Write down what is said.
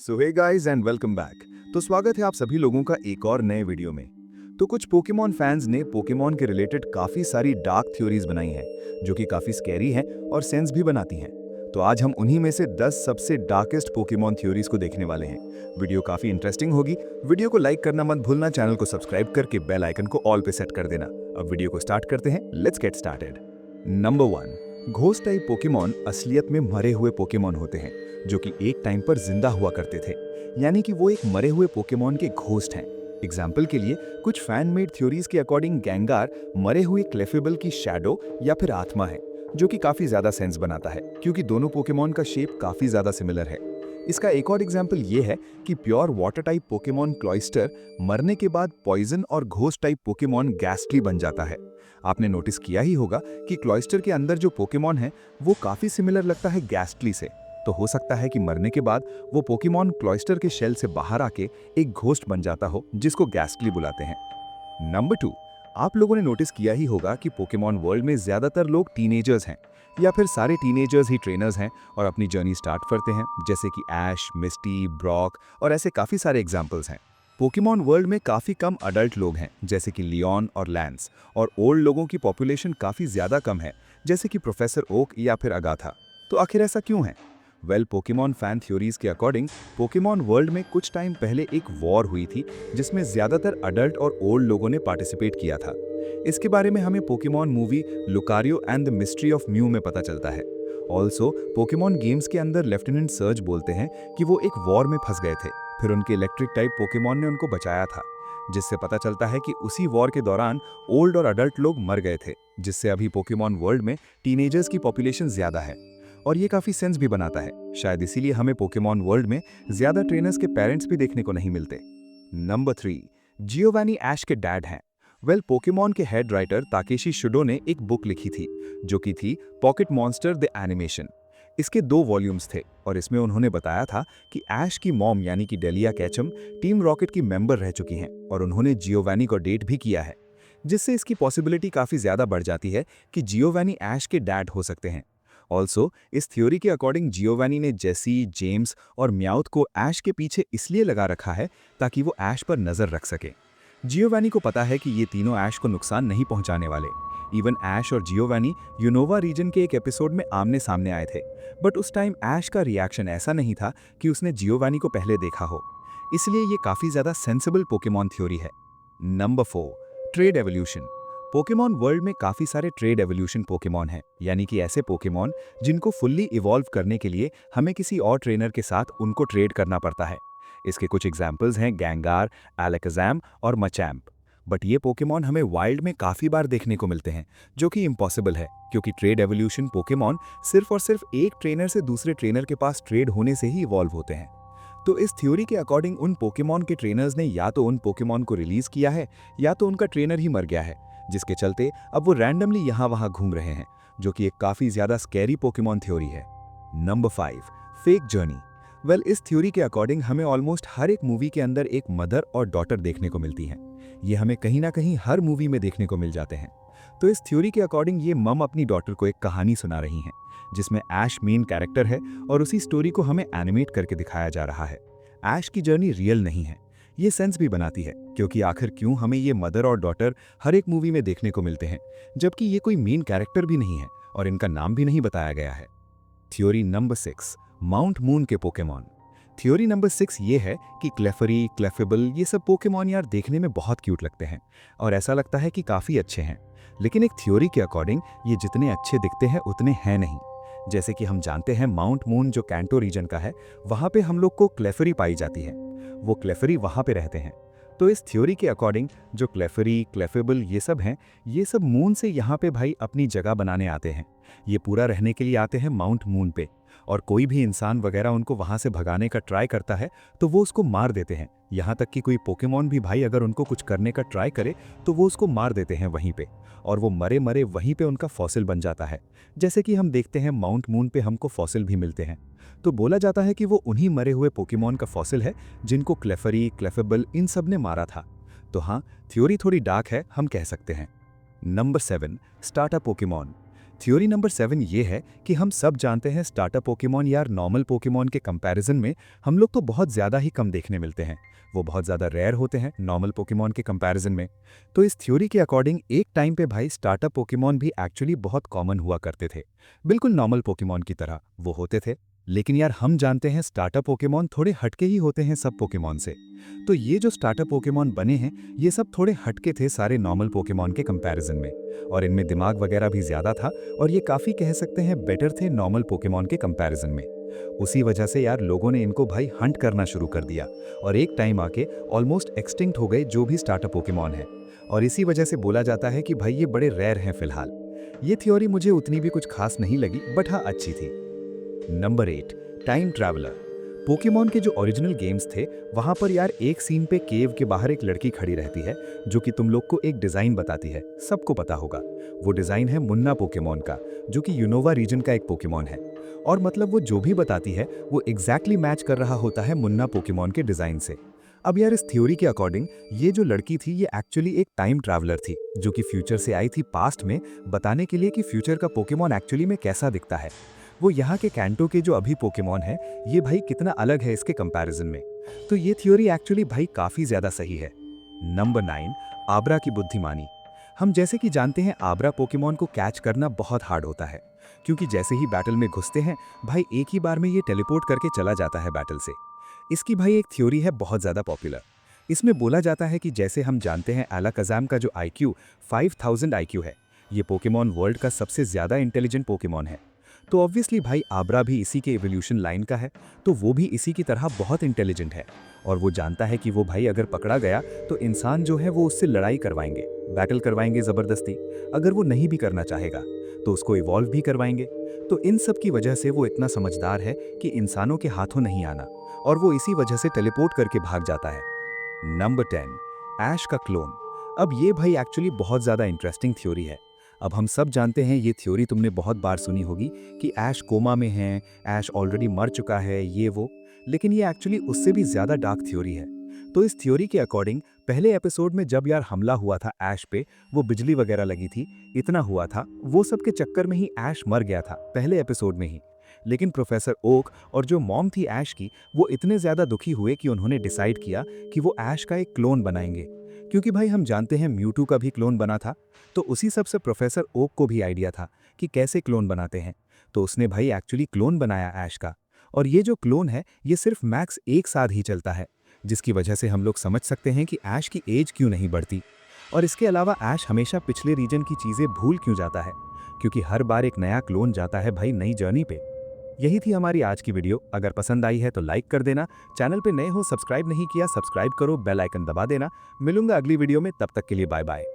So hey guys and welcome back. तो स्वागत है आप सभी लोगों का एक और नए वीडियो में। तो कुछ पोकेमॉन फैंस ने पोकेमॉन के रिलेटेड काफी सारी डार्क थ्योरीज बनाई हैं जो कि काफी स्कैरी हैं और सेंस भी बनाती हैं। तो आज हम उन्हीं में से 10 सबसे डार्केस्ट पोकेमॉन थ्योरीज को देखने वाले हैं। वीडियो काफी इंटरेस्टिंग होगी। वीडियो को लाइक करना मत भूलना, चैनल को सब्सक्राइब करके बेल आइकन को ऑल पे सेट कर देना। अब वीडियो को स्टार्ट करते हैं। Let's get started. Number 1, ghost type Pokemon असलियत में मरे हुए पोकेमॉन होते हैं जो कि एक टाइम पर जिंदा हुआ करते थे, यानी कि वो एक मरे हुए पोकेमॉन के घोस्ट हैं। एग्जाम्पल के लिए कुछ फैन मेड थ्योरीज के अकॉर्डिंग गैंगार मरे हुए क्लेफेबल की शैडो या फिर आत्मा है, जो कि काफी ज्यादा सेंस बनाता है क्योंकि दोनों पोकेमॉन का शेप काफी ज्यादा सिमिलर है। इसका एक और एग्जाम्पल ये है कि pure water type Pokemon cloister मरने के बाद पॉइजन और घोस्ट टाइप पोकेमॉन गैस्ट्री बन जाता है। आपने नोटिस किया ही होगा कि क्लॉइस्टर के अंदर जो पोकेमॉन है वो काफी सिमिलर लगता है गैस्ट्री से। तो हो सकता है कि मरने के बाद वो पोकेमॉन क्लॉइस्टर के शेल से बाहर आके एक घोस्ट बन जाता हो जिसको गैस्ट्री बुलाते हैं। नंबर 2, आप लोगों ने नोटिस किया ही होगा कि पोकेमॉन वर्ल्ड में ज्यादातर लोग टीनेजर्स हैं या फिर सारे टीनेजर्स ही ट्रेनर्स हैं और अपनी जर्नी स्टार्ट करते हैं, जैसे कि ऐश, मिस्टी, ब्रॉक और ऐसे काफी सारे एग्जांपल्स हैं। पोकेमॉन वर्ल्ड में काफी कम अडल्ट लोग हैं जैसे कि लियोन और लैंस, और ओल्ड लोगों की पॉपुलेशन काफी ज्यादा कम है जैसे कि प्रोफेसर ओक या फिर अगाथा। तो आखिर ऐसा क्यों है? पोकेमॉन फैन थ्योरीज के अकॉर्डिंग पोकेमॉन वर्ल्ड में कुछ टाइम पहले एक वॉर हुई थी जिसमें ज्यादातर अडल्ट और ओल्ड लोगों ने पार्टिसिपेट किया था। इसके बारे में हमें Pokemon movie Lucario and the mystery of mu में पता चलता है। ऑल्सो पोकेमॉन गेम्स के अंदर लेफ्टिनेंट सर्ज बोलते हैं कि वो एक वॉर में फंस गए थे, फिर उनके इलेक्ट्रिक टाइप पोकेमॉन ने उनको बचाया था, जिससे पता चलता है कि उसी वॉर के दौरान ओल्ड और अडल्ट लोग मर गए थे, जिससे अभी पोकेमॉन वर्ल्ड में टीनेजर्स की पॉपुलेशन ज्यादा है। और ये काफी सेंस भी बनाता है, शायद इसीलिए हमें पोकेमॉन वर्ल्ड में ज्यादा ट्रेनर्स के पेरेंट्स भी देखने को नहीं मिलते। नंबर 3, जियोवानी ऐश के डैड हैं। पोकेमॉन के हेड राइटर ताकेशी शुडो ने एक बुक लिखी थी जो कि थी पॉकेट मॉन्स्टर द एनिमेशन। इसके 2 वॉल्यूम्स थे और इसमें उन्होंने बताया था कि ऐश की मॉम यानी कि डेलिया कैचम टीम रॉकेट की मेंबर रह चुकी हैं और उन्होंने जियोवानी को डेट भी किया है, जिससे इसकी पॉसिबिलिटी काफी ज्यादा बढ़ जाती है कि जियोवानी ऐश के डैड हो सकते हैं। ऑल्सो इस थ्योरी के अकॉर्डिंग जियोवानी ने जेसी, जेम्स और म्याउथ को ऐश के पीछे इसलिए लगा रखा है ताकि वो ऐश पर नजर रख सके। जियोवानी को पता है कि ये तीनों ऐश को नुकसान नहीं पहुंचाने वाले। इवन ऐश और जियोवानी यूनोवा रीजन के एक एपिसोड में आमने सामने आए थे, बट उस टाइम ऐश का रिएक्शन ऐसा नहीं था कि उसने जियोवानी को पहले देखा हो, इसलिए ये काफी ज्यादा सेंसिबल पोकेमॉन थ्योरी है। Number 4, trade evolution. Pokemon world में काफी सारे ट्रेड एवोल्यूशन पोकेमॉन हैं, यानी कि ऐसे पोकेमॉन जिनको फुल्ली इवॉल्व करने के लिए हमें किसी और ट्रेनर के साथ उनको ट्रेड करना पड़ता है। इसके कुछ एग्जाम्पल्स हैं गैंगार, एलेकाज़ाम और मचैम्प। बट ये पोकेमॉन हमें वाइल्ड में काफी बार देखने को मिलते हैं, जो कि इम्पॉसिबल है क्योंकि ट्रेड एवोल्यूशन पोकेमॉन सिर्फ और सिर्फ एक ट्रेनर से दूसरे ट्रेनर के पास ट्रेड होने से ही इवॉल्व होते हैं। तो इस थ्योरी के अकॉर्डिंग उन पोकेमॉन के ट्रेनर्स ने या तो उन पोकेमॉन को रिलीज किया है या तो उनका ट्रेनर ही मर गया है, जिसके चलते अब वो रैंडमली यहाँ वहाँ घूम रहे हैं, जो कि एक काफी ज्यादा स्कैरी पोकेमॉन थ्योरी है। Number 5, fake journey. इस थ्योरी के अकॉर्डिंग हमें ऑलमोस्ट हर एक मूवी के अंदर एक मदर और डॉटर देखने को मिलती हैं। ये हमें कहीं ना कहीं हर मूवी में देखने को मिल जाते हैं। तो इस थ्योरी के अकॉर्डिंग ये मम अपनी डॉटर को एक कहानी सुना रही हैं जिसमें ऐश मेन कैरेक्टर है और उसी स्टोरी को हमें एनिमेट करके दिखाया जा रहा है। ऐश की जर्नी रियल नहीं है। ये सेंस भी बनाती है क्योंकि आखिर क्यों हमें ये मदर और डॉटर हर एक मूवी में देखने को मिलते हैं जबकि ये कोई मेन कैरेक्टर भी नहीं है और इनका नाम भी नहीं बताया गया है। थ्योरी नंबर 6, माउंट मून के पोकेमॉन। थ्योरी नंबर 6 ये है कि क्लेफरी, क्लेफेबल ये सब पोकेमॉन यार देखने में बहुत क्यूट लगते हैं और ऐसा लगता है कि काफी अच्छे हैं, लेकिन एक थ्योरी के अकॉर्डिंग ये जितने अच्छे दिखते हैं उतने हैं नहीं। जैसे कि हम जानते हैं माउंट मून जो कैंटो रीजन का है, वहां पे हम लोग को क्लेफरी पाई जाती है, वो क्लेफरी वहां पे रहते हैं। तो इस थ्योरी के अकॉर्डिंग जो क्लेफरी, क्लेफेबल ये सब हैं, ये सब मून से यहाँ पे भाई अपनी जगह बनाने आते हैं। ये पूरा रहने के लिए आते हैं माउंट मून पे, और कोई भी इंसान वगैरह उनको वहां से भगाने का ट्राई करता है तो वो उसको मार देते हैं। यहाँ तक कि कोई पोकेमॉन भी भाई अगर उनको कुछ करने का ट्राई करे तो वो उसको मार देते हैं वहीं पे, और वो मरे मरे वहीं पे उनका फॉसिल बन जाता है। जैसे कि हम देखते हैं माउंट मून पे हमको फॉसिल भी मिलते हैं। तो बोला जाता है कि वो उन्हीं मरे हुए पोकेमॉन का फॉसिल है जिनको क्लेफरी, क्लेफेबल इन सब ने मारा था। तो हाँ, थ्योरी थोड़ी डार्क है हम कह सकते हैं। Number 7, starter Pokemon. Theory number 7 ये है कि हम सब जानते हैं स्टार्टर पोकेमॉन या नॉर्मल पोकेमॉन के कंपैरिजन में हम लोग तो बहुत ज़्यादा ही कम देखने मिलते हैं। वो बहुत ज़्यादा रेयर होते हैं नॉर्मल पोकेमॉन के कंपैरिजन में। तो इस थ्योरी के अकॉर्डिंग एक टाइम पे भाई स्टार्टर पोकेमॉन भी एक्चुअली बहुत कॉमन हुआ करते थे। बिल्कुल नॉर्मल पोकेमॉन की तरह वो होते थे। लेकिन यार हम जानते हैं स्टार्टर पोकेमॉन थोड़े हटके ही होते हैं सब पोकेमॉन से। तो ये जो स्टार्टर पोकेमॉन बने हैं ये सब थोड़े हटके थे सारे नॉर्मल पोकेमॉन के कंपैरिजन में। और इनमें दिमाग वगैरह भी ज़्यादा था और ये काफ़ी कह सकते हैं बेटर थे नॉर्मल पोकेमॉन के कंपैरिजन में। उसी वजह से यार लोगों ने इनको भाई हंट करना शुरू कर दिया और एक टाइम आके ऑलमोस्ट एक्सटिंक्ट हो गए जो भी स्टार्टर पोकेमॉन है। और इसी वजह से बोला जाता है कि भाई ये बड़े रेयर हैं फिलहाल। ये थ्योरी मुझे उतनी भी कुछ खास नहीं लगी बट हाँ अच्छी थी। Number 8, time traveller. पोकेमॉन के जो ओरिजिनल गेम्स थे वहां पर यार एक सीन पे केव के बाहर एक लड़की खड़ी रहती है जो कि तुम लोग को एक डिजाइन बताती है, सबको पता होगा। वो डिजाइन है मुन्ना पोकेमॉन का, जो कि यूनोवा रीजन का एक पोकेमॉन है। और मतलब वो जो भी बताती है वो एग्जैक्टली मैच कर रहा होता है मुन्ना पोकेमॉन के डिजाइन से। अब यार इस थ्योरी के अकॉर्डिंग ये जो लड़की थी ये एक्चुअली एक टाइम ट्रैवलर थी जो कि फ्यूचर से आई थी पास्ट में बताने के लिए कि फ्यूचर का पोकेमॉन एक्चुअली में कैसा दिखता है। वो यहाँ के कैंटो के जो अभी पोकेमॉन है ये भाई कितना अलग है इसके कंपैरिजन में। तो ये थ्योरी एक्चुअली भाई काफी ज्यादा सही है। नंबर 9, आब्रा की बुद्धिमानी। हम जैसे कि जानते हैं आब्रा पोकेमॉन को कैच करना बहुत हार्ड होता है क्योंकि जैसे ही बैटल में घुसते हैं भाई एक ही बार में ये टेलीपोर्ट करके चला जाता है बैटल से। इसकी भाई एक थ्योरी है बहुत ज़्यादा पॉपुलर। इसमें बोला जाता है कि जैसे हम जानते हैं एलाकाज़ाम का जो IQ 5000 IQ है, ये पोकेमॉन वर्ल्ड का सबसे ज़्यादा इंटेलिजेंट पोकेमॉन है। तो ऑब्वियसली भाई आब्रा भी इसी के एवोल्यूशन लाइन का है, तो वो भी इसी की तरह बहुत इंटेलिजेंट है। और वो जानता है कि वो भाई अगर पकड़ा गया तो इंसान जो है वो उससे लड़ाई करवाएंगे, बैटल करवाएंगे ज़बरदस्ती। अगर वो नहीं भी करना चाहेगा तो उसको इवॉल्व भी करवाएंगे। तो इन सब की वजह से वो इतना समझदार है कि इंसानों के हाथों नहीं आना, और वो इसी वजह से टेलीपोर्ट करके भाग जाता है। नंबर 10, ऐश का क्लोन। अब ये भाई एक्चुअली बहुत ज़्यादा इंटरेस्टिंग थ्योरी है। अब हम सब जानते हैं ये थ्योरी तुमने बहुत बार सुनी होगी कि ऐश कोमा में है, ऐश ऑलरेडी मर चुका है, ये वो। लेकिन ये एक्चुअली उससे भी ज़्यादा डार्क थ्योरी है। तो इस थ्योरी के अकॉर्डिंग पहले एपिसोड में जब यार हमला हुआ था ऐश पे, वो बिजली वगैरह लगी थी, इतना हुआ था, वो सब के चक्कर में ही ऐश मर गया था पहले एपिसोड में ही। लेकिन प्रोफेसर ओक और जो मॉम थी ऐश की, वो इतने ज़्यादा दुखी हुए कि उन्होंने डिसाइड किया कि वो ऐश का एक क्लोन बनाएंगे। क्योंकि भाई हम जानते हैं म्यूटू का भी क्लोन बना था, तो उसी सब से प्रोफेसर ओक को भी आइडिया था कि कैसे क्लोन बनाते हैं। तो उसने भाई एक्चुअली क्लोन बनाया ऐश का। और ये जो क्लोन है ये सिर्फ मैक्स एक साथ ही चलता है, जिसकी वजह से हम लोग समझ सकते हैं कि ऐश की एज क्यों नहीं बढ़ती। और इसके अलावा ऐश हमेशा पिछले रीजन की चीज़ें भूल क्यों जाता है, क्योंकि हर बार एक नया क्लोन जाता है भाई नई जर्नी पे। यही थी हमारी आज की वीडियो। अगर पसंद आई है तो लाइक कर देना, चैनल पे नए हो सब्सक्राइब नहीं किया सब्सक्राइब करो, बेल आइकन दबा देना। मिलूंगा अगली वीडियो में, तब तक के लिए बाय बाय।